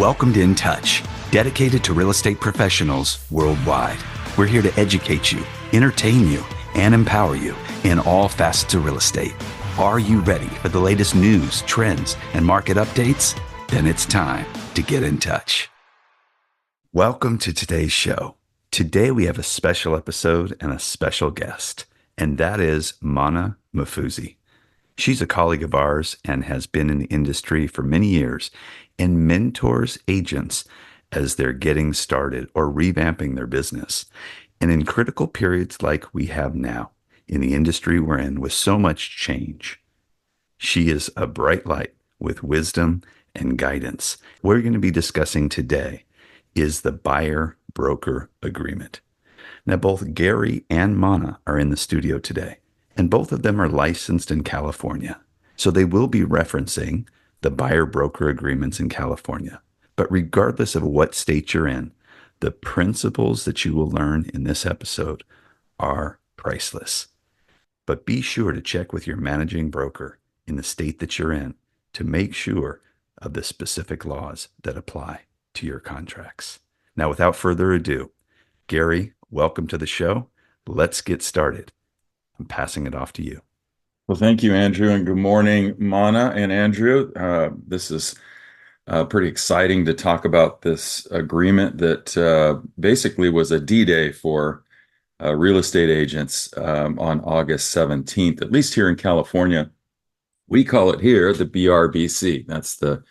Welcome to InTouch, dedicated to real estate professionals worldwide. We're here to educate you, entertain you, and empower you in all facets of real estate. Are you ready for the latest news, trends, and market updates? Then it's time to get in touch. Welcome to today's show. Today we have a special episode and a special guest, and that is Mana Mahfoozi. She's a colleague of ours and has been in the industry for many years and mentors agents as they're getting started or revamping their business. And in critical periods like we have now in the industry we're in with so much change, she is a bright light with wisdom and guidance. What we're going to be discussing today is the buyer-broker agreement. Now, both Gary and Mana are in the studio today, and both of them are licensed in California. So they will be referencing the buyer-broker agreements in California. But regardless of what state you're in, the principles that you will learn in this episode are priceless. But be sure to check with your managing broker in the state that you're in to make sure of the specific laws that apply to your contracts. Now, without further ado, Gary, welcome to the show. Let's get started. I'm passing it off to you. Well, thank you, Andrew, and good morning, Mana and Andrew. This is pretty exciting to talk about this agreement that basically was a D-Day for real estate agents on August 17th, at least here in California. We call it here the BRBC. That's the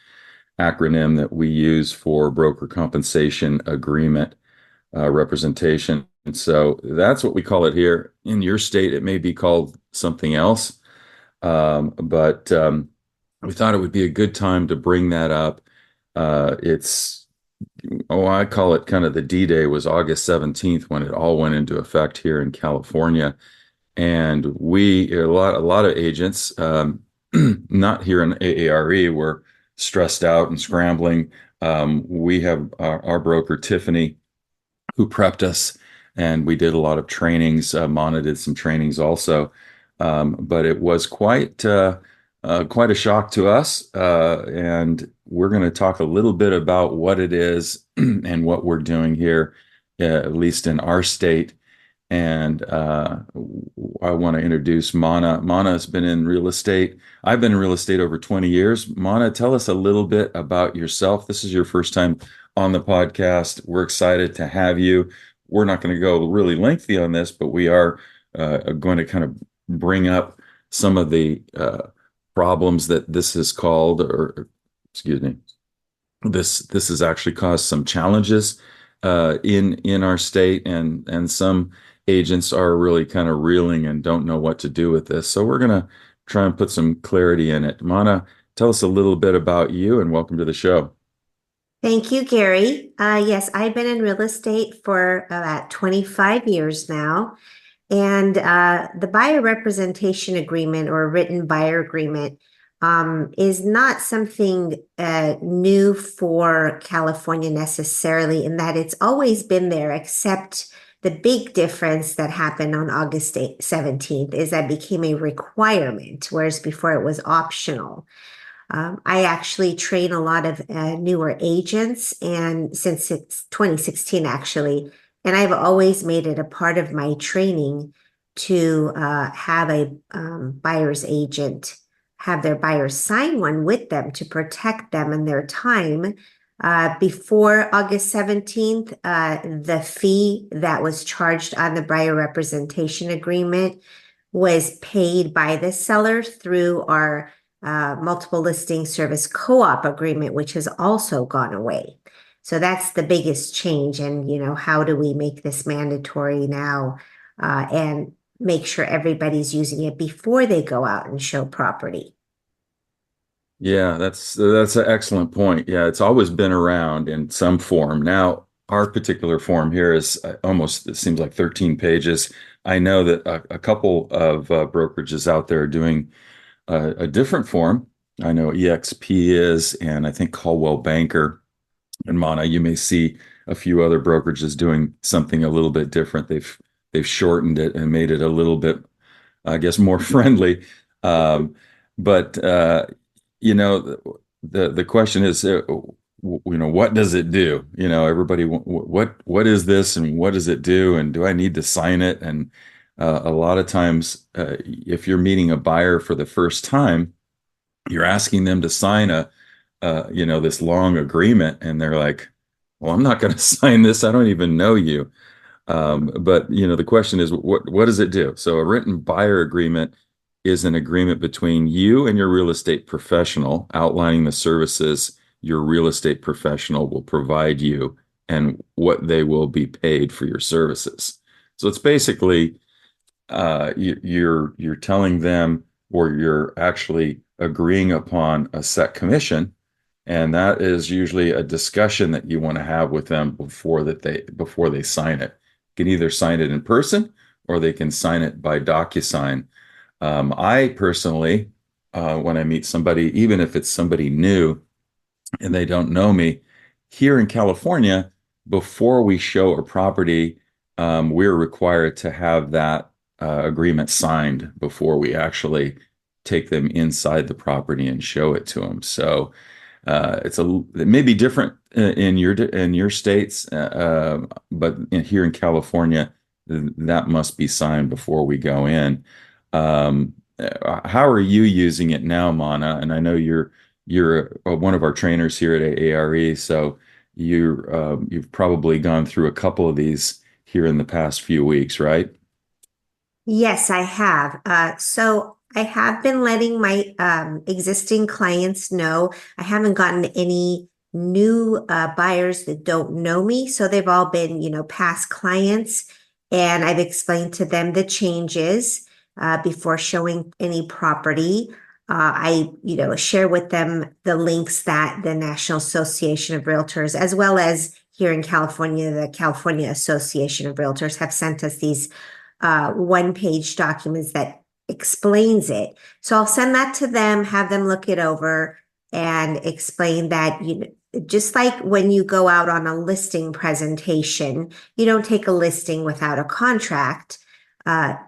acronym that we use for Broker Compensation Agreement representation. And so that's what we call it here. In your state, it may be called something else. But we thought it would be a good time to bring that up. I call it kind of the D-Day was August 17th when it all went into effect here in California. And a lot of agents, not here in AARE, were stressed out and scrambling. We have our broker, Tiffany, who prepped us, and we did a lot of trainings. Mana did some trainings also. But it was quite a shock to us, and we're going to talk a little bit about what it is and what we're doing here, at least in our state. And I want to introduce Mana. Mana has been in real estate. I've been in real estate over 20 years. Mana, tell us a little bit about yourself. This is your first time on the podcast. We're excited to have you. We're not going to go really lengthy on this, but we are going to kind of bring up some of the problems that this has this has actually caused some challenges in our state, and some agents are really kind of reeling and don't know what to do with this. So we're going to try and put some clarity in it. Mana, tell us a little bit about you, and welcome to the show. Thank you, Gary. Yes, I've been in real estate for about 25 years now. And the buyer representation agreement or written buyer agreement is not something new for California necessarily, in that it's always been there, except the big difference that happened on August 17th is that it became a requirement, whereas before it was optional. I actually train a lot of newer agents, and since it's 2016 actually, and I've always made it a part of my training to have a buyer's agent have their buyers sign one with them to protect them and their time. Before August 17th, the fee that was charged on the buyer representation agreement was paid by the seller through our multiple listing service co-op agreement, which has also gone away. So that's the biggest change. And, how do we make this mandatory now and make sure everybody's using it before they go out and show property? Yeah, that's an excellent point. Yeah, it's always been around in some form. Now, our particular form here is it seems like 13 pages. I know that a couple of brokerages out there are doing a different form. I know EXP is, and I think Caldwell Banker. And Mana, you may see a few other brokerages doing something a little bit different. They've shortened it and made it a little bit, I guess, more friendly. But the question is, what does it do? Everybody, what is this and what does it do? And do I need to sign it? And a lot of times, if you're meeting a buyer for the first time, you're asking them to sign this long agreement, and they're like, well, I'm not going to sign this. I don't even know you. But the question is, what does it do? So a written buyer agreement is an agreement between you and your real estate professional outlining the services your real estate professional will provide you and what they will be paid for your services. So it's basically you're telling them, or you're actually agreeing upon a set commission, and that is usually a discussion that you want to have with them before they sign it. You can either sign it in person or they can sign it by DocuSign. I personally, when I meet somebody, even if it's somebody new and they don't know me, here in California, before we show a property, we're required to have that agreement signed before we actually take them inside the property and show it to them. So it may be different in your states, but here in California, that must be signed before we go in. How are you using it now, Mana? And I know you're one of our trainers here at AARE, so you've probably gone through a couple of these here in the past few weeks, right? Yes, I have. So I have been letting my existing clients know. I haven't gotten any new buyers that don't know me. So they've all been, past clients. And I've explained to them the changes before showing any property. I share with them the links that the National Association of Realtors, as well as here in California, the California Association of Realtors, have sent us these one-page documents that explains it. So I'll send that to them, have them look it over, and explain that, just like when you go out on a listing presentation, you don't take a listing without a contract.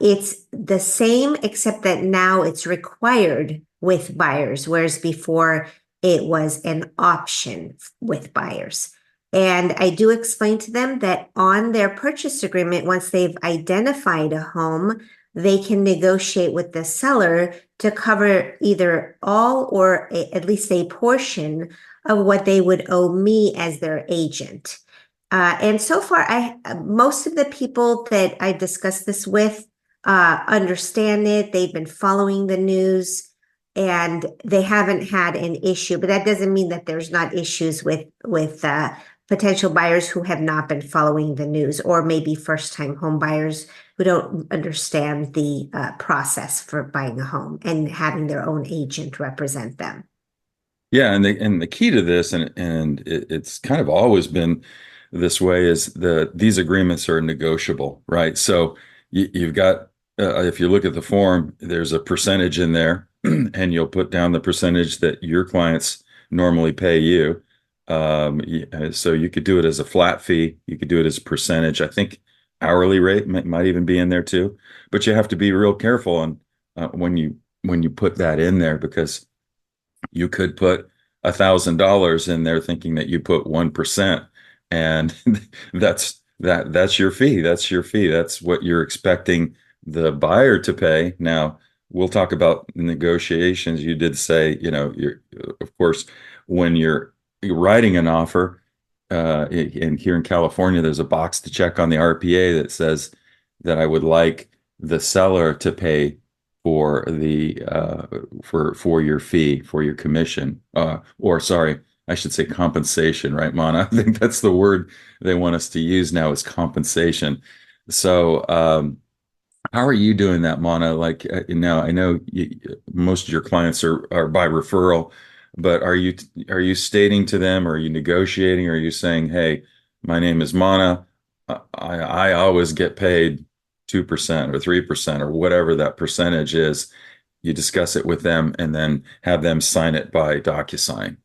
It's the same, except that now it's required with buyers, whereas before it was an option with buyers. And I do explain to them that on their purchase agreement, once they've identified a home, they can negotiate with the seller to cover either all or at least a portion of what they would owe me as their agent. And so far, most of the people that I discussed this with understand it. They've been following the news and they haven't had an issue. But that doesn't mean that there's not issues with potential buyers who have not been following the news, or maybe first-time home buyers who don't understand the process for buying a home and having their own agent represent them. Yeah, and the key to this, and it's kind of always been this way, is these agreements are negotiable, right? So you've got if you look at the form, there's a percentage in there, and you'll put down the percentage that your clients normally pay you. So you could do it as a flat fee. You could do it as a percentage. I think hourly rate might even be in there too. But you have to be real careful on when you put that in there, because you could put $1,000 in there thinking that you put 1%, and that's your fee. That's your fee. That's what you're expecting the buyer to pay. Now, we'll talk about negotiations. You did say, of course, when you're writing an offer, and here in California, there's a box to check on the RPA that says that I would like the seller to pay for the for your fee, for your commission, or sorry, I should say compensation, right, Mana? I think that's the word they want us to use now, is compensation. So how are you doing that, Mana? Like now, I know most of your clients are by referral, but are you stating to them, or are you negotiating, or are you saying, hey, my name is Mana, I always get paid 2% or 3% or whatever that percentage is? You discuss it with them and then have them sign it by DocuSign.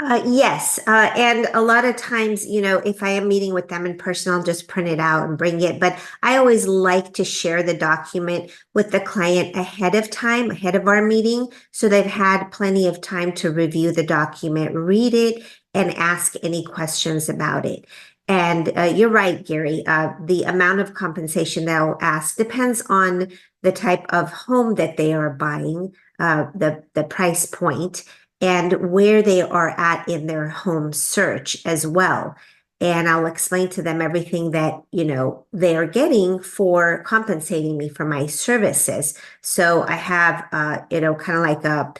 Yes. And a lot of times, if I am meeting with them in person, I'll just print it out and bring it. But I always like to share the document with the client ahead of time, ahead of our meeting. So they've had plenty of time to review the document, read it, and ask any questions about it. And you're right, Gary. The amount of compensation they'll ask depends on the type of home that they are buying, the price point and where they are at in their home search as well. And I'll explain to them everything that, they are getting for compensating me for my services. So I have, kind of like a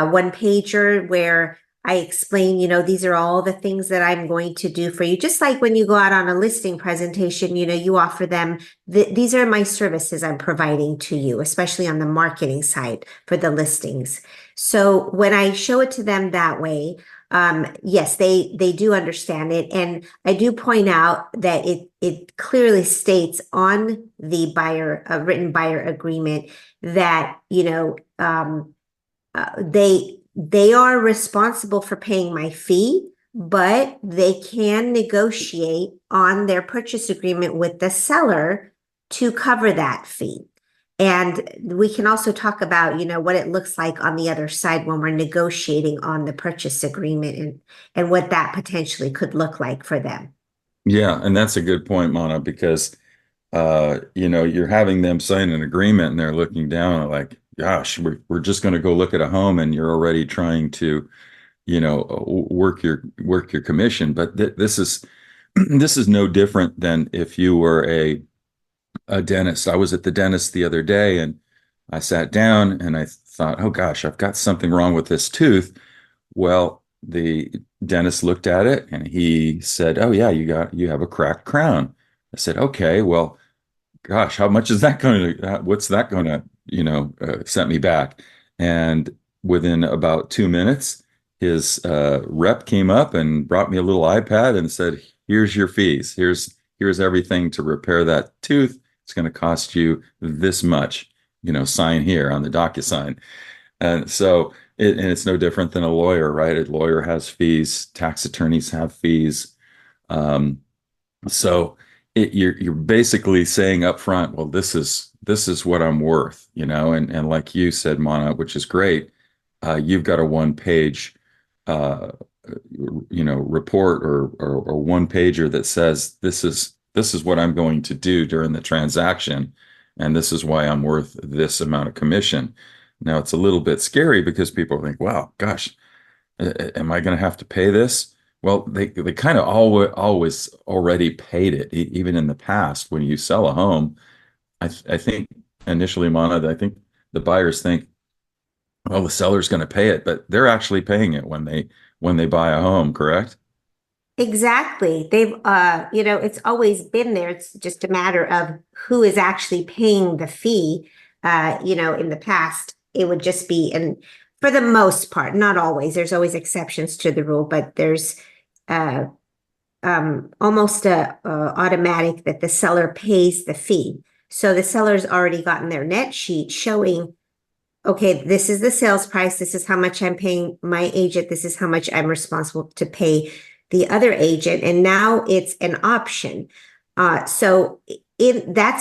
one pager where I explain, these are all the things that I'm going to do for you. Just like when you go out on a listing presentation, you offer them, these are my services I'm providing to you, especially on the marketing side for the listings. So when I show it to them that way, yes, they do understand it, and I do point out that it clearly states on the written buyer agreement that they are responsible for paying my fee, but they can negotiate on their purchase agreement with the seller to cover that fee. And we can also talk about, what it looks like on the other side when we're negotiating on the purchase agreement and what that potentially could look like for them. Yeah, and that's a good point, Mana, because you're having them sign an agreement and they're looking down like, gosh, we're just going to go look at a home and you're already trying to, work your commission. But this is this is no different than if you were a dentist. I was at the dentist the other day and I sat down and I thought, oh gosh, I've got something wrong with this tooth. Well, the dentist looked at it and he said, oh yeah, you have a cracked crown. I said, okay, well, gosh, how much is that going to, what's that going to, set me back? And within about 2 minutes, his rep came up and brought me a little iPad and said, here's your fees. Here's everything to repair that tooth. It's going to cost you this much, sign here on the DocuSign. And so and it's no different than a lawyer, right? A lawyer has fees, tax attorneys have fees. Um, so you're basically saying up front, well, this is what I'm worth, and like you said, Mana, which is great. You've got a one page, uh, report or one pager that says this is what I'm going to do during the transaction, and this is why I'm worth this amount of commission. Now it's a little bit scary because people think, wow, gosh, am I going to have to pay this? Well, they kind of always already paid it, even in the past when you sell a home. I think initially, Mana, I think the buyers think, well, the seller's going to pay it, but they're actually paying it when they buy a home, correct? Exactly. They've, it's always been there. It's just a matter of who is actually paying the fee. In the past, it would just be, and for the most part, not always, there's always exceptions to the rule, but there's uh, almost automatic that the seller pays the fee. So the seller's already gotten their net sheet showing, okay, this is the sales price. This is how much I'm paying my agent. This is how much I'm responsible to pay the other agent. And now it's an option. That's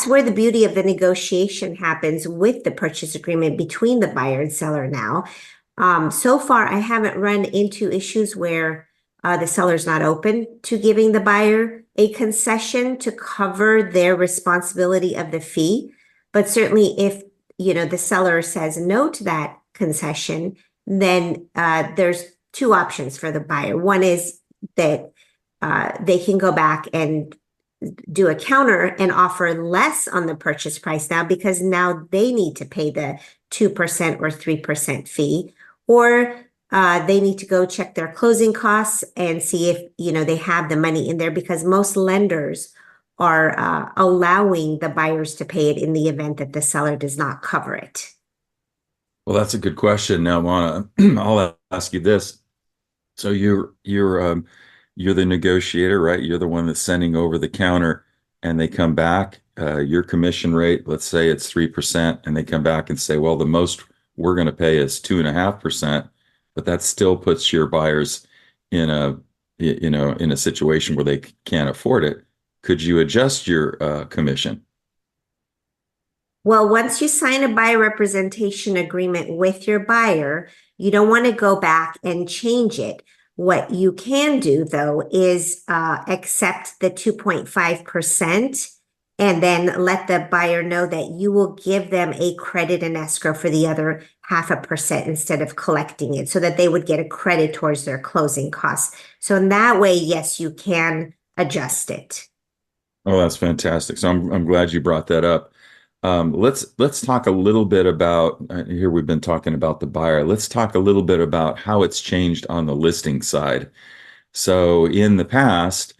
where the beauty of the negotiation happens with the purchase agreement between the buyer and seller now. So far, I haven't run into issues where the seller's not open to giving the buyer a concession to cover their responsibility of the fee. But certainly if, the seller says no to that concession, then there's two options for the buyer. One is that they can go back and do a counter and offer less on the purchase price now because now they need to pay the 2% or 3% fee, or they need to go check their closing costs and see if, they have the money in there, because most lenders are allowing the buyers to pay it in the event that the seller does not cover it. Well, that's a good question. Now, Mana, I'll ask you this. So you're the negotiator, right? You're the one that's sending over the counter, and they come back. Your commission rate, let's say it's 3%, and they come back and say, well, the most we're going to pay is 2.5%, but that still puts your buyers in a in a situation where they can't afford it, could you adjust your commission? Well, once you sign a buyer representation agreement with your buyer, you don't want to go back and change it. What you can do, though, is accept the 2.5% and then let the buyer know that you will give them a credit in escrow for the other 0.5% instead of collecting it, so that they would get a credit towards their closing costs. So in that way, yes, you can adjust it. Oh, that's fantastic. So I'm glad you brought that up. Let's talk a little bit about here we've been talking about the buyer. Let's talk a little bit about how it's changed on the listing side. So in the past,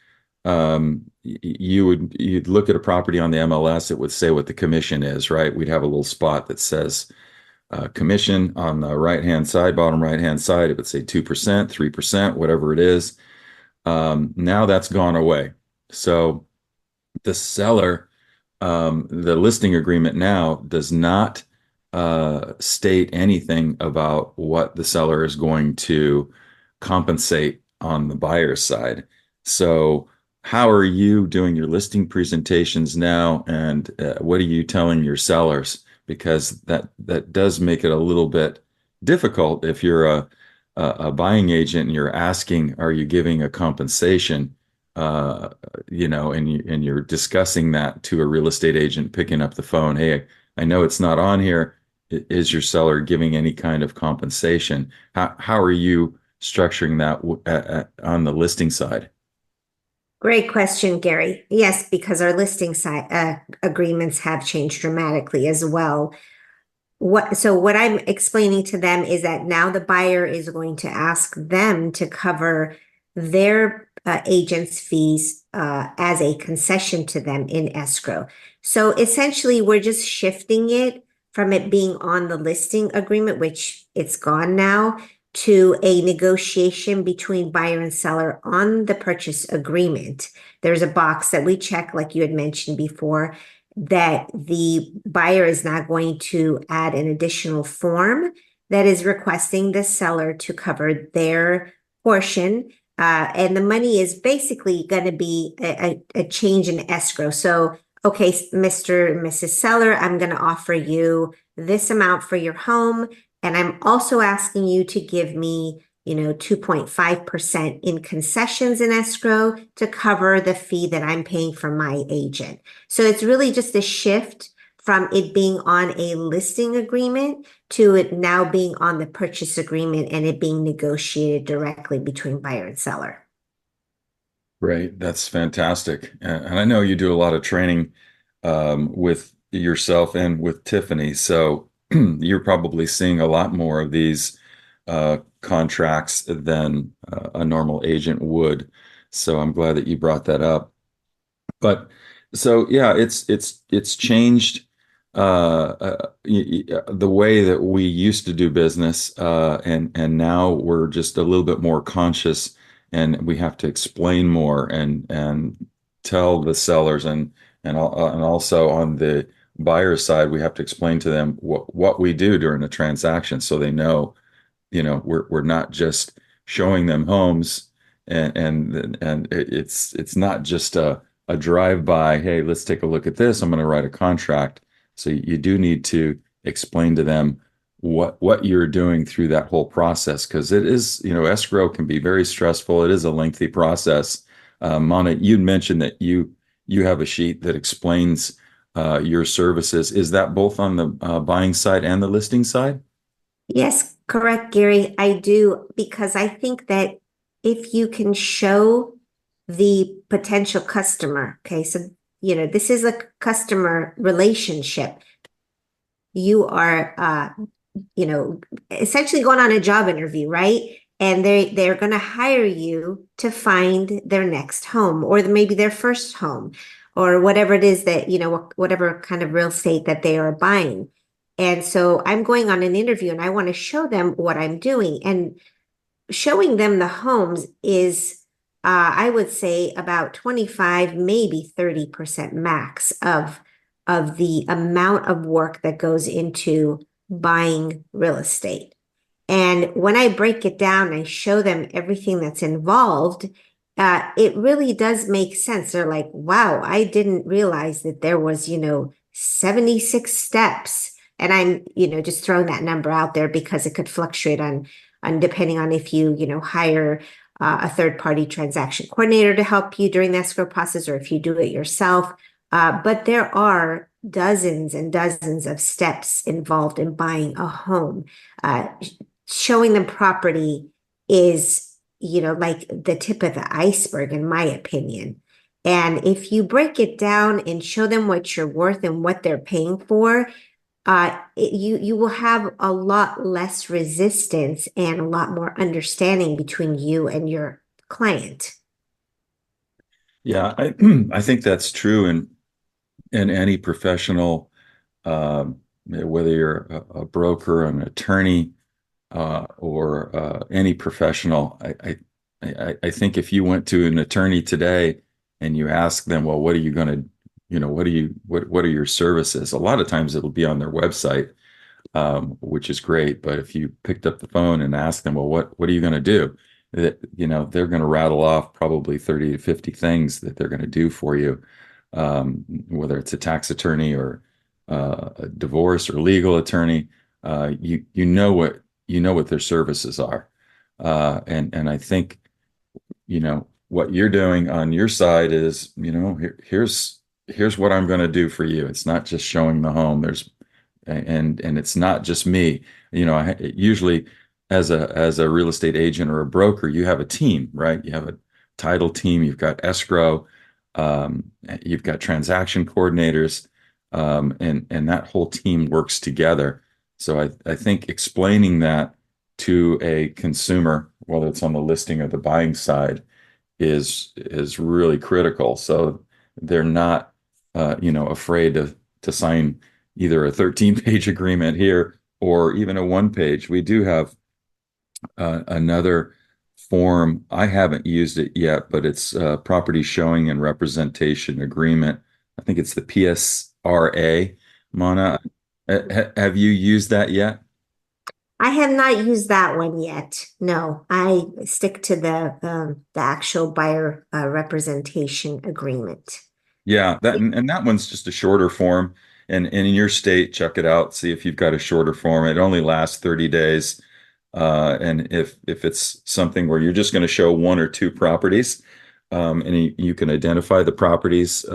you'd look at a property on the MLS, it would say what the commission is, right? We'd have a little spot that says commission on the right-hand side, bottom right-hand side. It would say 2%, 3%, whatever it is. Now that's gone away. So the seller, the listing agreement now does not state anything about what the seller is going to compensate on the buyer's side. So, how are you doing your listing presentations now, and what are you telling your sellers? Because that does make it a little bit difficult if you're a buying agent and you're asking, are you giving a compensation? And you're discussing that to a real estate agent picking up the phone. Hey, I know it's not on here. Is your seller giving any kind of compensation? How are you structuring that on the listing side? Great question, Gary. Yes, because our listing side agreements have changed dramatically as well. What I'm explaining to them is that now the buyer is going to ask them to cover their agent's fees as a concession to them in escrow. So essentially, we're just shifting it from it being on the listing agreement, which it's gone now, to a negotiation between buyer and seller on the purchase agreement. There's a box that we check, like you had mentioned before, that the buyer is not going to add an additional form that is requesting the seller to cover their portion. And the money is basically going to be a change in escrow. So, okay, Mr. and Mrs. Seller, I'm going to offer you this amount for your home. And I'm also asking you to give me 2.5% in concessions in escrow to cover the fee that I'm paying for my agent. So it's really just a shift from it being on a listing agreement to it now being on the purchase agreement and it being negotiated directly between buyer and seller. Right, that's fantastic. And I know you do a lot of training with yourself and with Tiffany. So you're probably seeing a lot more of these contracts than a normal agent would. So I'm glad that you brought that up. But so yeah, it's changed the way that we used to do business, and now we're just a little bit more conscious, and we have to explain more and tell the sellers and also on the buyer side, we have to explain to them what we do during a transaction, so they know, we're not just showing them homes, and it's not just a drive-by, hey, let's take a look at this, I'm going to write a contract. So you do need to explain to them what you're doing through that whole process, because it is, escrow can be very stressful. It is a lengthy process. Mana, you'd mentioned that you have a sheet that explains your services. Is that both on the buying side and the listing side? Yes, correct, Gary. I do, because I think that if you can show the potential customer, okay, so this is a customer relationship. You are essentially going on a job interview, right? And they're going to hire you to find their next home, or maybe their first home, or whatever it is that, whatever kind of real estate that they are buying. And so I'm going on an interview and I want to show them what I'm doing. And showing them the homes is, I would say, about 25, maybe 30% max of the amount of work that goes into buying real estate. And when I break it down, I show them everything that's involved. It really does make sense. They're like, wow, I didn't realize that there was, 76 steps. And I'm, just throwing that number out there because it could fluctuate on depending on if you, hire a third-party transaction coordinator to help you during the escrow process or if you do it yourself. But there are dozens and dozens of steps involved in buying a home. Showing them property is, like the tip of the iceberg, in my opinion. And if you break it down and show them what you're worth and what they're paying for, you will have a lot less resistance and a lot more understanding between you and your client. Yeah, I think that's true in any professional, whether you're a broker, an attorney, or any professional. I think if you went to an attorney today and you ask them, well, what are you going to, what are your services? A lot of times it'll be on their website, which is great. But if you picked up the phone and asked them, well, what are you going to do? That, they're going to rattle off probably 30 to 50 things that they're going to do for you, whether it's a tax attorney or a divorce or legal attorney. You know what their services are, and I think what you're doing on your side is here's what I'm going to do for you. It's not just showing the home. And it's not just me. Usually as a real estate agent or a broker, you have a team, right? You have a title team, you've got escrow, you've got transaction coordinators, and that whole team works together. So I think explaining that to a consumer, whether it's on the listing or the buying side, is really critical. So they're not afraid to sign either a 13-page agreement here or even a one-page. We do have another form. I haven't used it yet, but it's property showing and representation agreement. I think it's the PSRA. Mana, have you used that yet? I have not used that one yet. No, I stick to the actual buyer representation agreement. Yeah, and that one's just a shorter form. And in your state, check it out. See if you've got a shorter form. It only lasts 30 days. And if it's something where you're just going to show one or two properties, and you can identify the properties,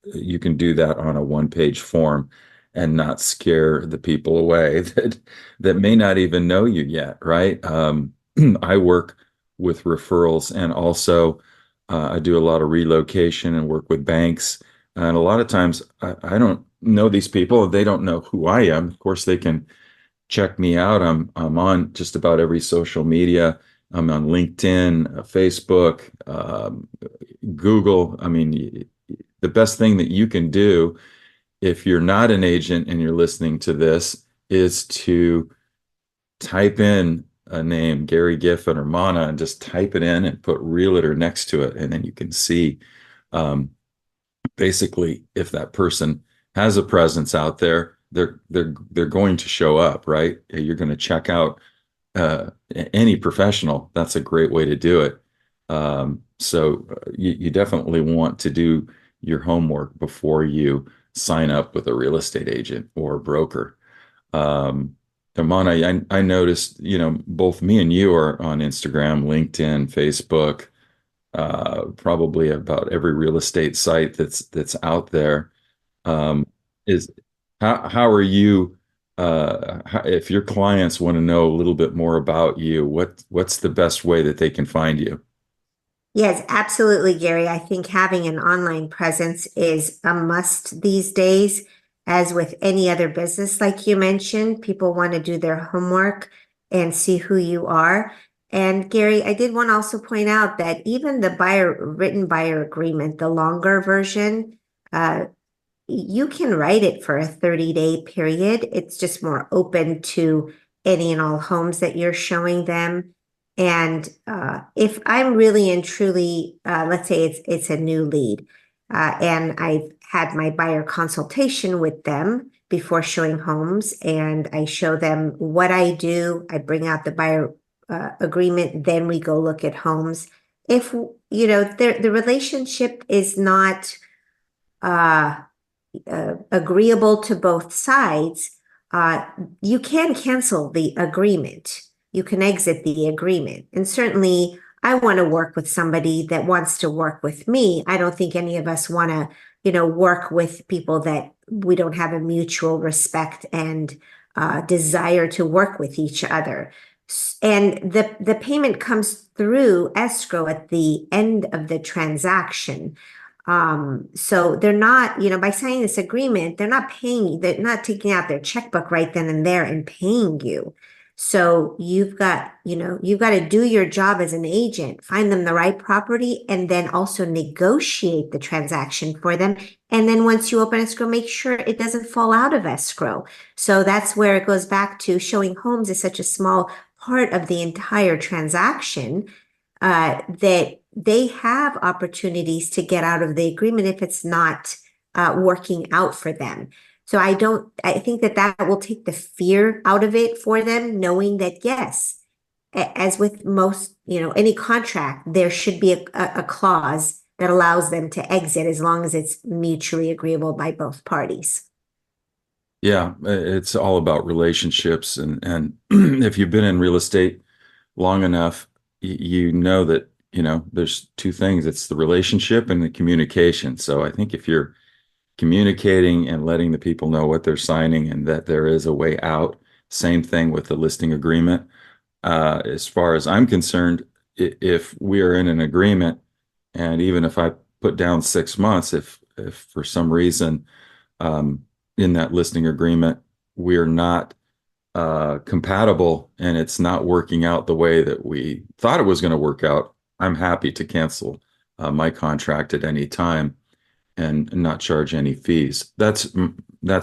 you can do that on a one-page form and not scare the people away that may not even know you yet, right? I work with referrals, and also I do a lot of relocation and work with banks. And a lot of times I don't know these people. They don't know who I am. Of course, they can check me out. I'm on just about every social media. I'm on LinkedIn, Facebook, Google. I mean, the best thing that you can do if you're not an agent and you're listening to this is to type in a name, Gary Giffen or Mana, and just type it in and put realtor next to it. And then you can see basically if that person has a presence out there, they're going to show up, right? You're going to check out any professional. That's a great way to do it. So you definitely want to do your homework before you sign up with a real estate agent or broker. Damana, I noticed, both me and you are on Instagram, LinkedIn, Facebook, probably about every real estate site that's out there. Is how are you? If your clients want to know a little bit more about you, what's the best way that they can find you? Yes, absolutely, Gary. I think having an online presence is a must these days. As with any other business, like you mentioned, people want to do their homework and see who you are. And Gary, I did want to also point out that even the written buyer agreement, the longer version, you can write it for a 30-day period. It's just more open to any and all homes that you're showing them. And if I'm really and truly, let's say it's a new lead, and I've had my buyer consultation with them, before showing homes, and I show them what I do. I bring out the buyer agreement, then we go look at homes. If, the relationship is not uh, agreeable to both sides, you can cancel the agreement. You can exit the agreement. And certainly, I want to work with somebody that wants to work with me. I don't think any of us want to, work with people that we don't have a mutual respect and desire to work with each other. And the payment comes through escrow at the end of the transaction. So they're not, by signing this agreement, they're not taking out their checkbook right then and there and paying you. So you've got to do your job as an agent, find them the right property, and then also negotiate the transaction for them. And then once you open escrow, make sure it doesn't fall out of escrow. So that's where it goes back to showing homes is such a small part of the entire transaction, that they have opportunities to get out of the agreement if it's not working out for them. So I think that will take the fear out of it for them, knowing that, yes, as with most, any contract, there should be a clause that allows them to exit as long as it's mutually agreeable by both parties. Yeah, it's all about relationships, and if you've been in real estate long enough, you know that there's two things. It's the relationship and the communication. So I think if you're communicating and letting the people know what they're signing and that there is a way out, same thing with the listing agreement. As far as I'm concerned, if we are in an agreement, and even if I put down 6 months, if for some reason in that listing agreement we're not compatible and it's not working out the way that we thought it was going to work out, I'm happy to cancel my contract at any time and not charge any fees. That's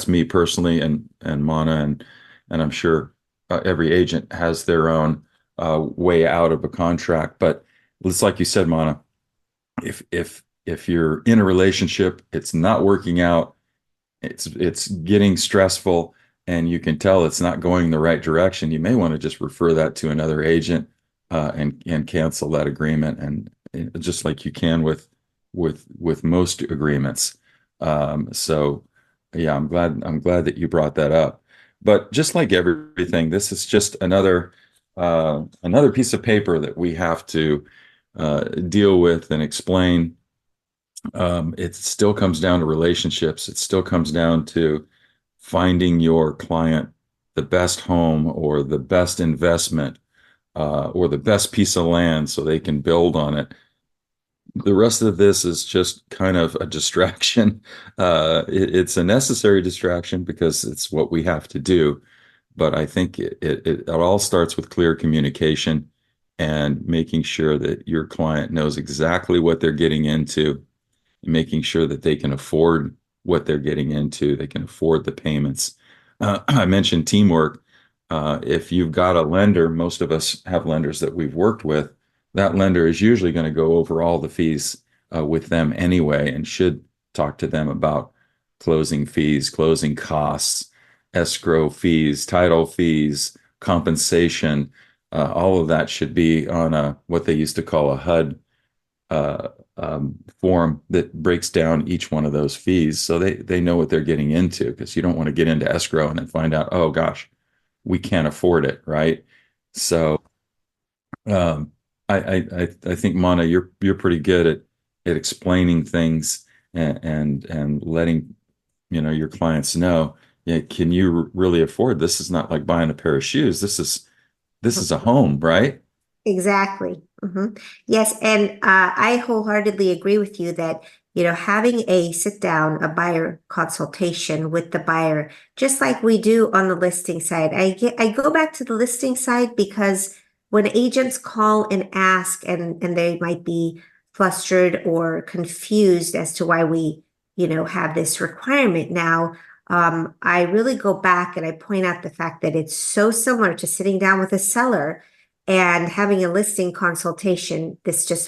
me personally, and Mana, and I'm sure every agent has their own way out of a contract. But it's like you said, Mana, if you're in a relationship, it's not working out, it's getting stressful, and you can tell it's not going the right direction, you may want to just refer that to another agent and cancel that agreement, and just like you can with most agreements. So yeah, I'm glad that you brought that up. But just like everything, this is just another piece of paper that we have to deal with and explain. It still comes down to relationships. It still comes down to finding your client the best home or the best investment or the best piece of land so they can build on it. The rest of this is just kind of a distraction. It's a necessary distraction because it's what we have to do. But I think it all starts with clear communication and making sure that your client knows exactly what they're getting into, making sure that they can afford what they're getting into, they can afford the payments. I mentioned teamwork. If you've got a lender, most of us have lenders that we've worked with, that lender is usually going to go over all the fees with them anyway, and should talk to them about closing fees, closing costs, escrow fees, title fees, compensation. All of that should be on what they used to call a HUD form that breaks down each one of those fees, so they know what they're getting into, because you don't want to get into escrow and then find out, oh gosh, we can't afford it, right? So I think, Mana, you're pretty good at explaining things and letting your clients know, yeah, can you really afford this? Is not like buying a pair of shoes. This is a home, right? Exactly. Yes, and I wholeheartedly agree with you that, having a sit down, a buyer consultation with the buyer, just like we do on the listing side. I go back to the listing side because when agents call and ask, and they might be flustered or confused as to why we, have this requirement now, I really go back and I point out the fact that it's so similar to sitting down with a seller and having a listing consultation.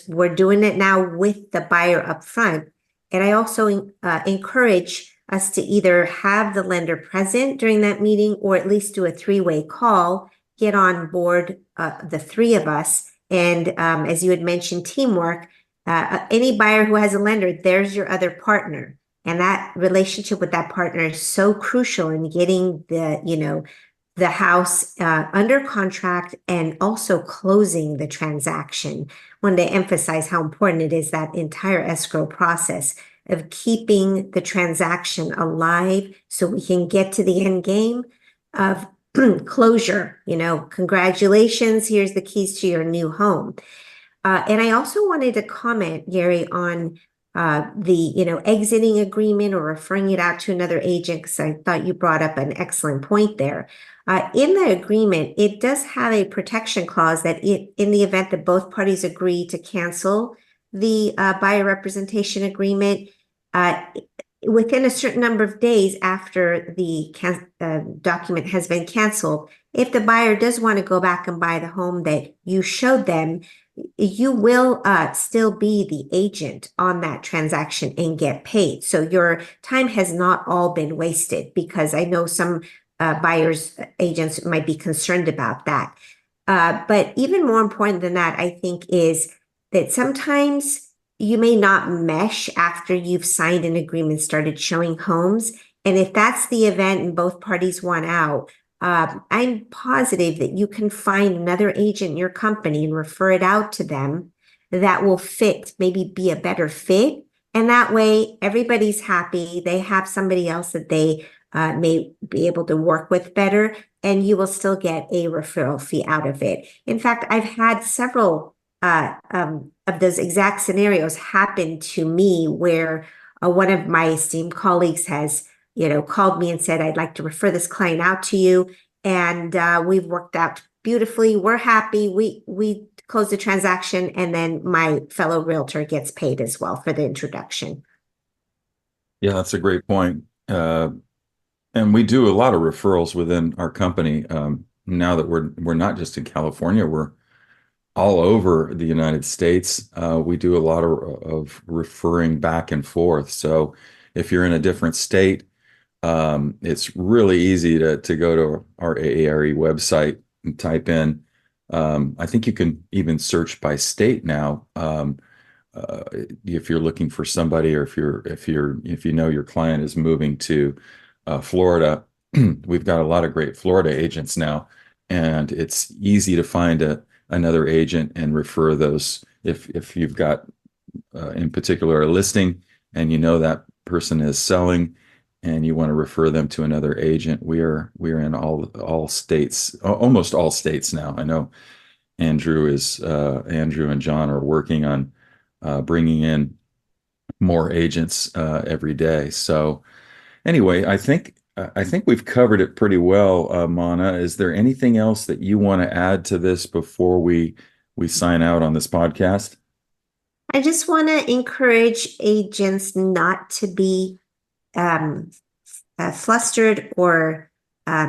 We're doing it now with the buyer up front. And I also encourage us to either have the lender present during that meeting or at least do a three-way call, get on board the three of us. And as you had mentioned, teamwork, any buyer who has a lender, there's your other partner. And that relationship with that partner is so crucial in getting the house under contract and also closing the transaction. Want to emphasize how important it is, that entire escrow process of keeping the transaction alive so we can get to the end game of closure. Congratulations, here's the keys to your new home. And I also wanted to comment, Gary, on the exiting agreement or referring it out to another agent, because I thought you brought up an excellent point there. In the agreement, it does have a protection clause that in the event that both parties agree to cancel the buyer representation agreement, within a certain number of days after the document has been canceled, if the buyer does want to go back and buy the home that you showed them, you will still be the agent on that transaction and get paid. So your time has not all been wasted, because I know some buyers agents might be concerned about that. But even more important than that, I think, is that sometimes you may not mesh after you've signed an agreement, started showing homes. And if that's the event and both parties want out, I'm positive that you can find another agent in your company and refer it out to them that will fit, maybe be a better fit. And that way everybody's happy. They have somebody else that they may be able to work with better, and you will still get a referral fee out of it. In fact, I've had several of those exact scenarios happen to me, where one of my esteemed colleagues has called me and said, I'd like to refer this client out to you. And we've worked out beautifully. We're happy. We close the transaction, and then my fellow realtor gets paid as well for the introduction. Yeah, that's a great point. And we do a lot of referrals within our company. Now that we're not just in California, we're all over the United States. We do a lot of referring back and forth. So if you're in a different state, it's really easy to go to our AARE website and type in. I think you can even search by state now. If you're looking for somebody, or if you know your client is moving to Florida, we've got a lot of great Florida agents now, and it's easy to find another agent and refer those. If you've got in particular a listing and that person is selling, and you want to refer them to another agent, we're in all states, almost all states now. I know Andrew and John are working on bringing in more agents every day. So anyway, I think we've covered it pretty well, Mana. Is there anything else that you want to add to this before we sign out on this podcast? I just want to encourage agents not to be flustered or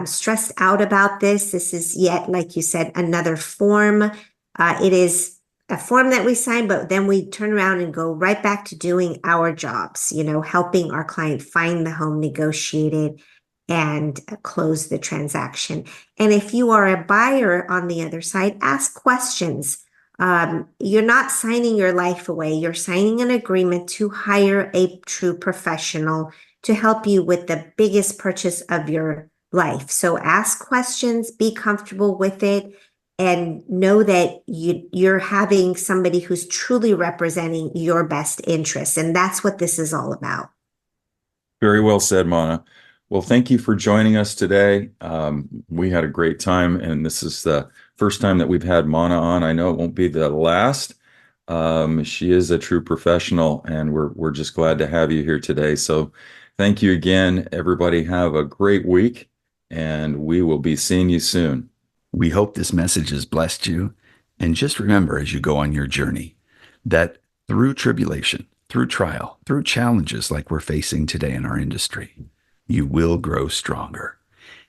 stressed out about this. This is yet, like you said, another form. It is a form that we sign, but then we turn around and go right back to doing our jobs, helping our client find the home, negotiated, and close the transaction. And if you are a buyer on the other side, ask questions. You're not signing your life away. You're signing an agreement to hire a true professional to help you with the biggest purchase of your life. So ask questions, be comfortable with it, and know that you're having somebody who's truly representing your best interests. And that's what this is all about. Very well said, Mana. Well, thank you for joining us today. We had a great time, and this is the first time that we've had Mana on. I know it won't be the last. She is a true professional, and we're just glad to have you here today. So thank you again, everybody. Have a great week, and we will be seeing you soon. We hope this message has blessed you. And just remember, as you go on your journey, that through tribulation, through trial, through challenges like we're facing today in our industry, you will grow stronger.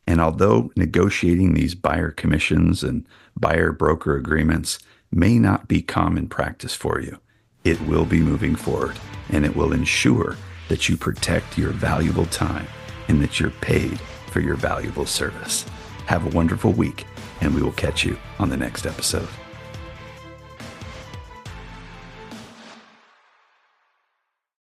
And although negotiating these buyer commissions and buyer broker agreements may not be common practice for you, it will be moving forward, and it will ensure that you protect your valuable time and that you're paid for your valuable service. Have a wonderful week, and we will catch you on the next episode.